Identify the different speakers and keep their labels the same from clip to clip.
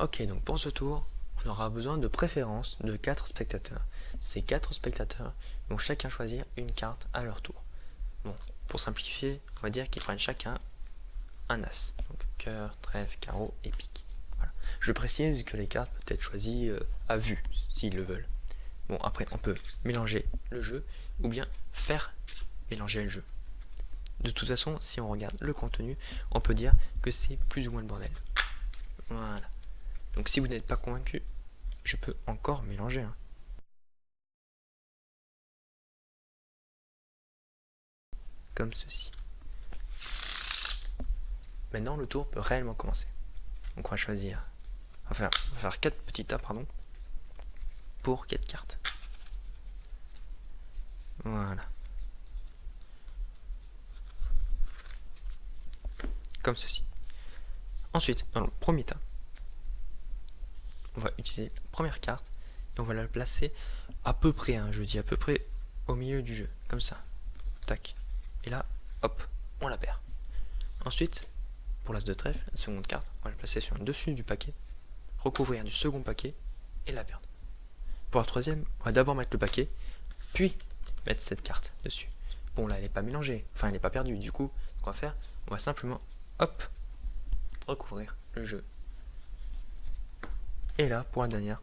Speaker 1: Ok, donc pour ce tour, on aura besoin de préférence de 4 spectateurs. Ces 4 spectateurs vont chacun choisir une carte à leur tour. Bon, pour simplifier, on va dire qu'ils prennent chacun un as. Donc cœur, trèfle, carreau et pique. Voilà. Je précise que les cartes peuvent être choisies à vue, s'ils le veulent. Bon, après, on peut mélanger le jeu ou bien faire mélanger le jeu. De toute façon, si on regarde le contenu, on peut dire que c'est plus ou moins le bordel. Voilà. Donc si vous n'êtes pas convaincu, je peux encore mélanger. Hein. Comme ceci. Maintenant, le tour peut réellement commencer. Donc on va choisir... on va faire 4 petits tas, pardon, pour 4 cartes. Voilà. Comme ceci. Ensuite, dans le premier tas, on va utiliser la première carte et on va la placer à peu près, hein, je dis à peu près au milieu du jeu, comme ça. Tac. Et là, hop, on la perd. Ensuite, pour l'as de trèfle, la seconde carte, on va la placer sur le dessus du paquet, recouvrir du second paquet et la perdre. Pour la troisième, on va d'abord mettre le paquet, puis mettre cette carte dessus. Bon, là, elle n'est pas mélangée, enfin, elle n'est pas perdue. Du coup, ce qu'on va faire, on va simplement, hop, recouvrir le jeu. Et là, pour la dernière,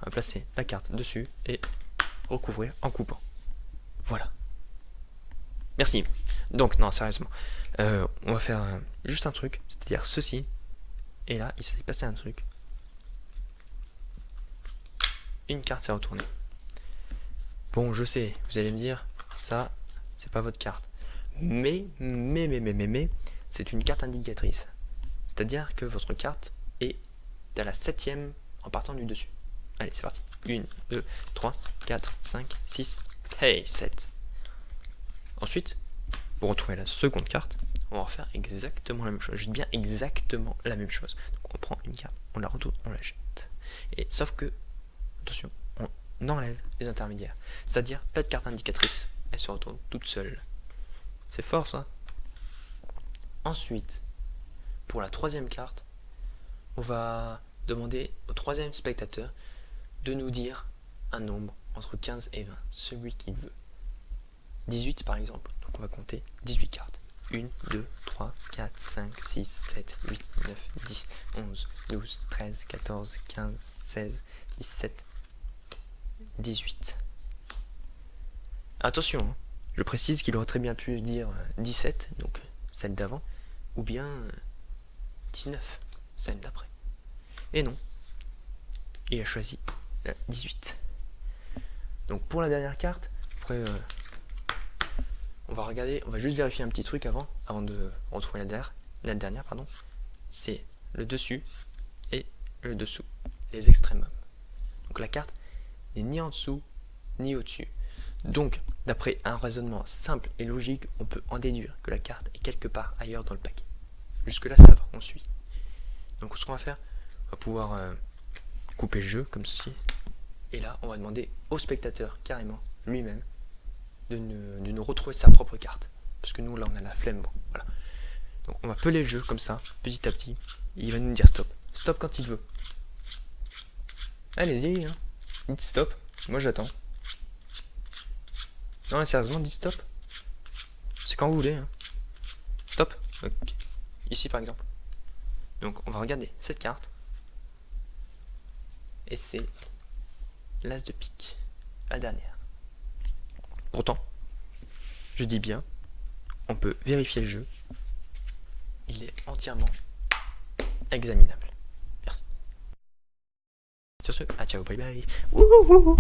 Speaker 1: on va placer la carte dessus et recouvrir en coupant. Voilà. Merci. Donc, non, sérieusement, on va faire juste un truc, c'est-à-dire ceci. Et là, il s'est passé un truc. Une carte s'est retournée. Bon, je sais, vous allez me dire, ça, c'est pas votre carte. Mais, c'est une carte indicatrice. C'est-à-dire que votre carte est à la 7ème en partant du dessus. Allez, c'est parti. 1, 2, 3, 4, 5, 6, hey, 7. Ensuite, pour retrouver la seconde carte, on va refaire exactement la même chose. Je dis bien exactement la même chose. Donc on prend une carte, on la retourne, on la jette. Et sauf que, attention, on enlève les intermédiaires. C'est-à-dire, pas de carte indicatrice. Elle se retourne toute seule. C'est fort ça. Ensuite, pour la troisième carte, on va demander au troisième spectateur de nous dire un nombre entre 15 et 20, celui qu'il veut. 18 par exemple, donc on va compter 18 cartes. 1, 2, 3, 4, 5, 6, 7, 8, 9, 10, 11, 12, 13, 14, 15, 16, 17, 18. Attention, hein, je précise qu'il aurait très bien pu dire 17, donc celle d'avant, ou bien 19, celle d'après. Et non, il a choisi la 18. Donc pour la dernière carte, après on va regarder, on va juste vérifier un petit truc avant de retrouver la dernière, pardon. C'est le dessus et le dessous, les extrémums. Donc la carte n'est ni en dessous ni au-dessus. Donc d'après un raisonnement simple et logique, on peut en déduire que la carte est quelque part ailleurs dans le paquet. Jusque là ça va, on suit. Donc ce qu'on va faire, on va pouvoir couper le jeu comme ceci. Et là on va demander au spectateur carrément lui-même de nous retrouver sa propre carte. Parce que nous là on a la flemme. Bon, voilà. Donc on va peler le jeu comme ça, petit à petit. Et il va nous dire stop. Stop quand il veut. Allez-y, hein. Dites stop. Moi j'attends. Non mais sérieusement, dites stop. C'est quand vous voulez. Hein. Stop. Okay. Ici par exemple. Donc on va regarder cette carte. Et c'est l'as de pique. La dernière. Pourtant, je dis bien, on peut vérifier le jeu. Il est entièrement examinable. Merci. Sur ce, ciao, bye bye. Wouhou.